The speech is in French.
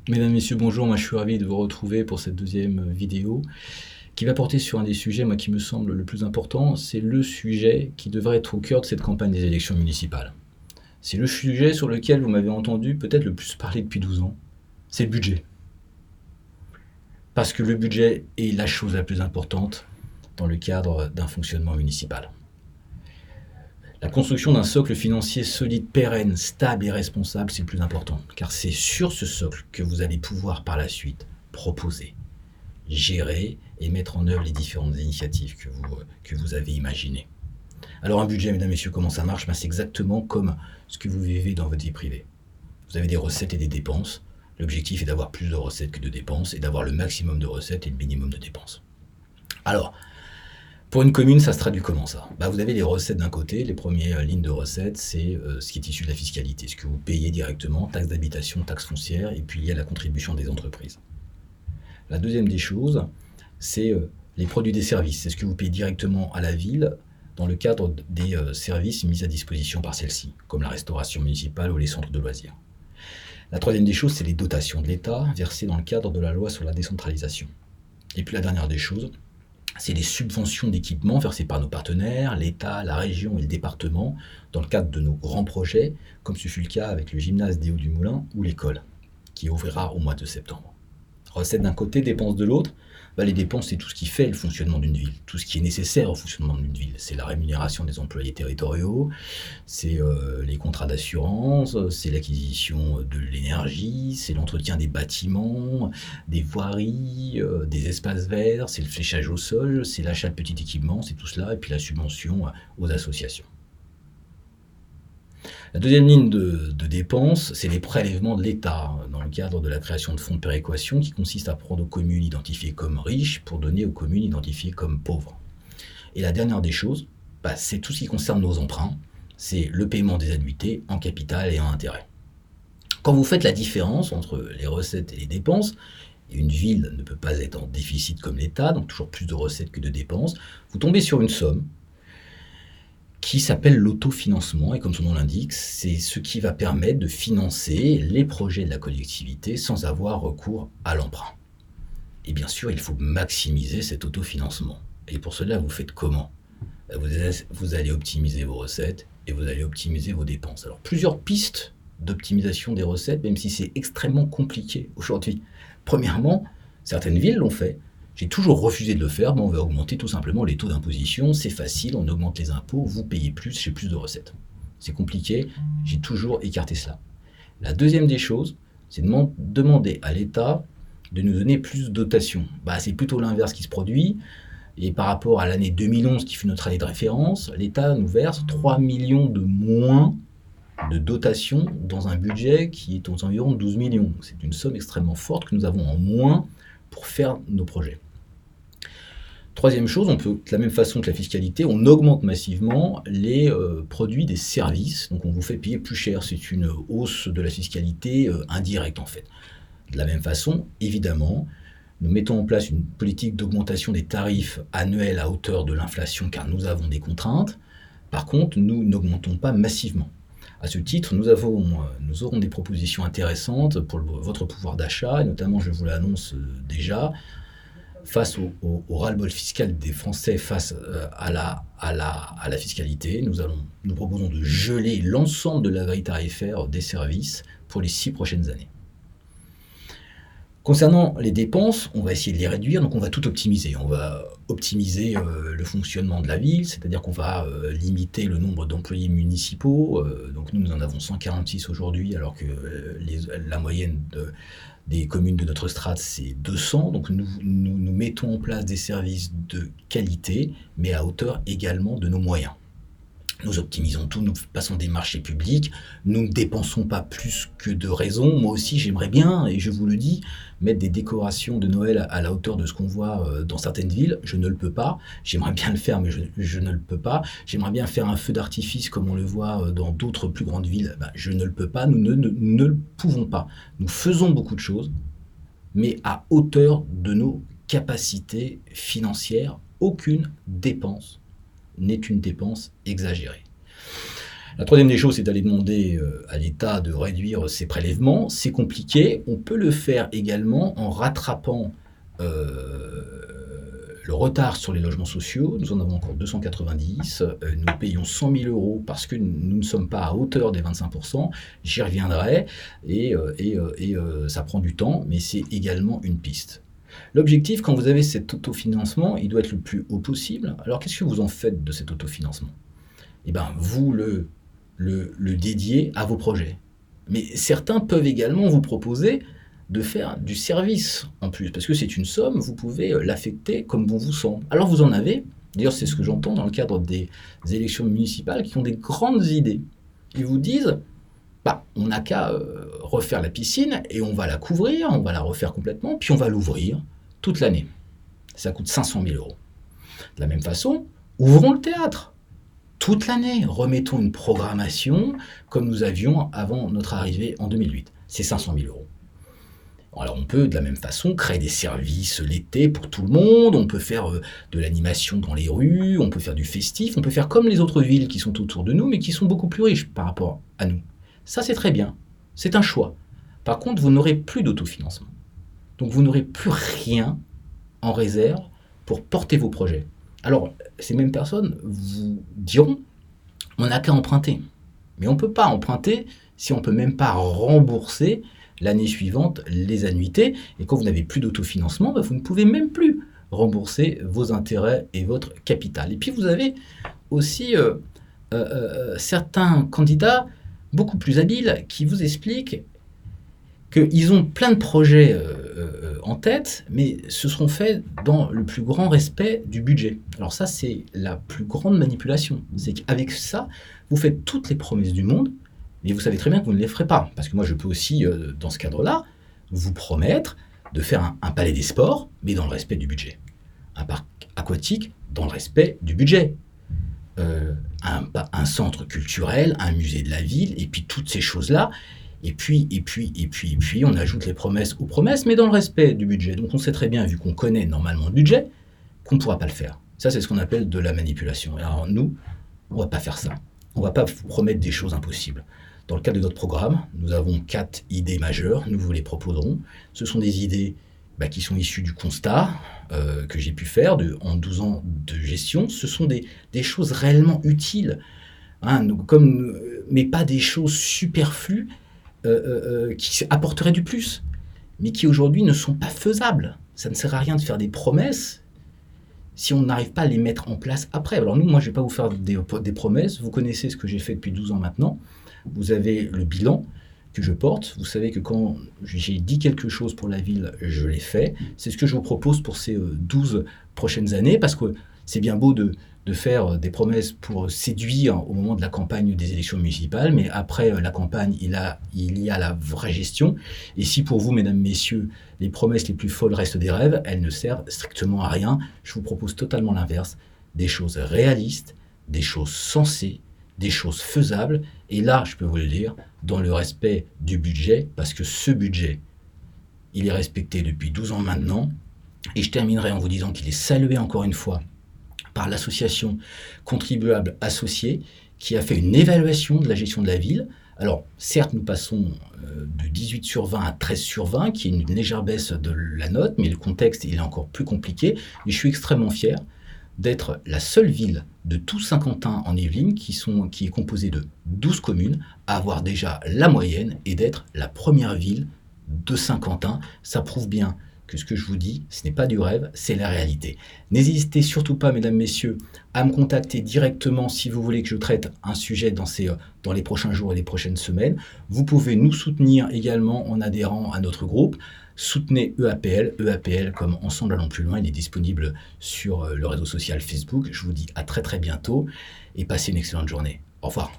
Mesdames, Messieurs, bonjour, moi je suis ravi de vous retrouver pour cette deuxième vidéo qui va porter sur un des sujets moi, qui me semble le plus important, c'est le sujet qui devrait être au cœur de cette campagne des élections municipales. C'est le sujet sur lequel vous m'avez entendu peut-être le plus parler depuis 12 ans, c'est le budget. Parce que le budget est la chose la plus importante dans le cadre d'un fonctionnement municipal. La construction d'un socle financier solide, pérenne, stable et responsable, c'est le plus important, car c'est sur ce socle que vous allez pouvoir par la suite proposer, gérer et mettre en œuvre les différentes initiatives que vous avez imaginées. Alors un budget, mesdames, messieurs, comment ça marche? C'est exactement comme ce que vous vivez dans votre vie privée. Vous avez des recettes et des dépenses. L'objectif est d'avoir plus de recettes que de dépenses et d'avoir le maximum de recettes et le minimum de dépenses. Alors, pour une commune, ça se traduit comment ça? Vous avez les recettes d'un côté, les premières lignes de recettes, c'est ce qui est issu de la fiscalité, ce que vous payez directement, taxes d'habitation, taxes foncières, et puis il y a la contribution des entreprises. La deuxième des choses, c'est les produits des services, c'est ce que vous payez directement à la ville dans le cadre des services mis à disposition par celle-ci, comme la restauration municipale ou les centres de loisirs. La troisième des choses, c'est les dotations de l'État versées dans le cadre de la loi sur la décentralisation. Et puis la dernière des choses, c'est les subventions d'équipement versées par nos partenaires, l'État, la région et le département, dans le cadre de nos grands projets, comme ce fut le cas avec le gymnase des Hauts-du-Moulin ou l'école, qui ouvrira au mois de septembre. Recettes d'un côté, dépenses de l'autre. Les dépenses, c'est tout ce qui fait le fonctionnement d'une ville, tout ce qui est nécessaire au fonctionnement d'une ville. C'est la rémunération des employés territoriaux, c'est les contrats d'assurance, c'est l'acquisition de l'énergie, c'est l'entretien des bâtiments, des voiries, des espaces verts, c'est le fléchage au sol, c'est l'achat de petits équipements, c'est tout cela, et puis la subvention aux associations. La deuxième ligne de dépenses, c'est les prélèvements de l'État dans le cadre de la création de fonds de péréquation qui consiste à prendre aux communes identifiées comme riches pour donner aux communes identifiées comme pauvres. Et la dernière des choses, c'est tout ce qui concerne nos emprunts, c'est le paiement des annuités en capital et en intérêt. Quand vous faites la différence entre les recettes et les dépenses, et une ville ne peut pas être en déficit comme l'État, donc toujours plus de recettes que de dépenses, vous tombez sur une somme qui s'appelle l'autofinancement, et comme son nom l'indique, c'est ce qui va permettre de financer les projets de la collectivité sans avoir recours à l'emprunt. Et bien sûr, il faut maximiser cet autofinancement. Et pour cela, vous faites comment? Vous allez optimiser vos recettes et vous allez optimiser vos dépenses. Alors, plusieurs pistes d'optimisation des recettes, même si c'est extrêmement compliqué aujourd'hui. Premièrement, certaines villes l'ont fait. J'ai toujours refusé de le faire, on va augmenter tout simplement les taux d'imposition, c'est facile, on augmente les impôts, vous payez plus, j'ai plus de recettes. C'est compliqué, j'ai toujours écarté cela. La deuxième des choses, c'est de demander à l'État de nous donner plus de dotations. C'est plutôt l'inverse qui se produit, et par rapport à l'année 2011 qui fut notre année de référence, l'État nous verse 3 millions de moins de dotations dans un budget qui est aux environs de 12 millions. C'est une somme extrêmement forte que nous avons en moins pour faire nos projets. Troisième chose, on peut, de la même façon que la fiscalité, on augmente massivement les produits des services, donc on vous fait payer plus cher, c'est une hausse de la fiscalité indirecte en fait. De la même façon, évidemment, nous mettons en place une politique d'augmentation des tarifs annuels à hauteur de l'inflation car nous avons des contraintes, par contre nous n'augmentons pas massivement. À ce titre, nous aurons des propositions intéressantes pour votre pouvoir d'achat, et notamment, je vous l'annonce déjà, face au ras-le-bol fiscal des Français face à la fiscalité, nous proposons de geler l'ensemble de la grille tarifaire des services pour les 6 prochaines années. Concernant les dépenses, on va essayer de les réduire, donc on va tout optimiser. On va optimiser le fonctionnement de la ville, c'est-à-dire qu'on va limiter le nombre d'employés municipaux. Donc nous en avons 146 aujourd'hui, alors que la moyenne des communes de notre strate, c'est 200. Donc nous mettons en place des services de qualité, mais à hauteur également de nos moyens. Nous optimisons tout, nous passons des marchés publics, nous ne dépensons pas plus que de raison. Moi aussi, j'aimerais bien, et je vous le dis, mettre des décorations de Noël à la hauteur de ce qu'on voit dans certaines villes. Je ne le peux pas. J'aimerais bien le faire, mais je ne le peux pas. J'aimerais bien faire un feu d'artifice comme on le voit dans d'autres plus grandes villes. Je ne le peux pas. Nous ne le pouvons pas. Nous faisons beaucoup de choses, mais à hauteur de nos capacités financières. Aucune dépense n'est une dépense exagérée. La troisième des choses, c'est d'aller demander à l'État de réduire ses prélèvements. C'est compliqué. On peut le faire également en rattrapant le retard sur les logements sociaux. Nous en avons encore 290. Nous payons 100 000 euros parce que nous ne sommes pas à hauteur des 25%. J'y reviendrai. Et ça prend du temps, mais c'est également une piste. L'objectif, quand vous avez cet autofinancement, il doit être le plus haut possible. Alors, qu'est-ce que vous en faites de cet autofinancement ? Eh bien, vous le dédiez à vos projets. Mais certains peuvent également vous proposer de faire du service en plus, parce que c'est une somme, vous pouvez l'affecter comme bon vous semble. Alors vous en avez, d'ailleurs c'est ce que j'entends dans le cadre des élections municipales, qui ont des grandes idées. Ils vous disent, on n'a qu'à refaire la piscine, et on va la couvrir, on va la refaire complètement, puis on va l'ouvrir toute l'année. Ça coûte 500 000 euros. De la même façon, ouvrons le théâtre. Toute l'année, remettons une programmation comme nous avions avant notre arrivée en 2008. C'est 500 000 euros. Alors on peut de la même façon créer des services l'été pour tout le monde, on peut faire de l'animation dans les rues, on peut faire du festif, on peut faire comme les autres villes qui sont autour de nous, mais qui sont beaucoup plus riches par rapport à nous. Ça c'est très bien, c'est un choix. Par contre, vous n'aurez plus d'autofinancement. Donc vous n'aurez plus rien en réserve pour porter vos projets. Alors, ces mêmes personnes vous diront, on n'a qu'à emprunter. Mais on ne peut pas emprunter si on ne peut même pas rembourser l'année suivante les annuités. Et quand vous n'avez plus d'autofinancement, vous ne pouvez même plus rembourser vos intérêts et votre capital. Et puis vous avez aussi certains candidats beaucoup plus habiles qui vous expliquent qu'ils ont plein de projets en tête, mais ce seront faits dans le plus grand respect du budget. Alors ça, c'est la plus grande manipulation. C'est qu'avec ça, vous faites toutes les promesses du monde, mais vous savez très bien que vous ne les ferez pas. Parce que moi, je peux aussi, dans ce cadre-là, vous promettre de faire un palais des sports, mais dans le respect du budget. Un parc aquatique, dans le respect du budget. Un centre culturel, un musée de la ville, et puis toutes ces choses-là. Et puis, on ajoute les promesses aux promesses, mais dans le respect du budget. Donc on sait très bien, vu qu'on connaît normalement le budget, qu'on ne pourra pas le faire. Ça, c'est ce qu'on appelle de la manipulation. Alors nous, on ne va pas faire ça. On ne va pas vous promettre des choses impossibles. Dans le cadre de notre programme, nous avons 4 idées majeures, nous vous les proposerons. Ce sont des idées qui sont issues du constat que j'ai pu faire en 12 ans de gestion. Ce sont des choses réellement utiles, mais pas des choses superflues, qui apporteraient du plus, mais qui aujourd'hui ne sont pas faisables. Ça ne sert à rien de faire des promesses si on n'arrive pas à les mettre en place après. Alors moi je ne vais pas vous faire des promesses, vous connaissez ce que j'ai fait depuis 12 ans maintenant, vous avez le bilan que je porte, vous savez que quand j'ai dit quelque chose pour la ville, je l'ai fait. C'est ce que je vous propose pour ces 12 prochaines années, parce que c'est bien beau de faire des promesses pour séduire au moment de la campagne des élections municipales, mais après la campagne, il y a la vraie gestion. Et si pour vous, mesdames, messieurs, les promesses les plus folles restent des rêves, elles ne servent strictement à rien. Je vous propose totalement l'inverse, des choses réalistes, des choses sensées, des choses faisables, et là, je peux vous le dire, dans le respect du budget, parce que ce budget, il est respecté depuis 12 ans maintenant, et je terminerai en vous disant qu'il est salué encore une fois par l'association Contribuables Associés, qui a fait une évaluation de la gestion de la ville. Alors, certes, nous passons de 18 sur 20 à 13 sur 20, qui est une légère baisse de la note, mais le contexte il est encore plus compliqué, et je suis extrêmement fier d'être la seule ville de tout Saint-Quentin en Yvelines qui est composée de 12 communes, à avoir déjà la moyenne et d'être la première ville de Saint-Quentin. Ça prouve bien que ce que je vous dis, ce n'est pas du rêve, c'est la réalité. N'hésitez surtout pas, mesdames, messieurs, à me contacter directement si vous voulez que je traite un sujet dans les prochains jours et les prochaines semaines. Vous pouvez nous soutenir également en adhérant à notre groupe. Soutenez EAPL comme Ensemble Allons Plus Loin. Il est disponible sur le réseau social Facebook. Je vous dis à très très bientôt et passez une excellente journée. Au revoir.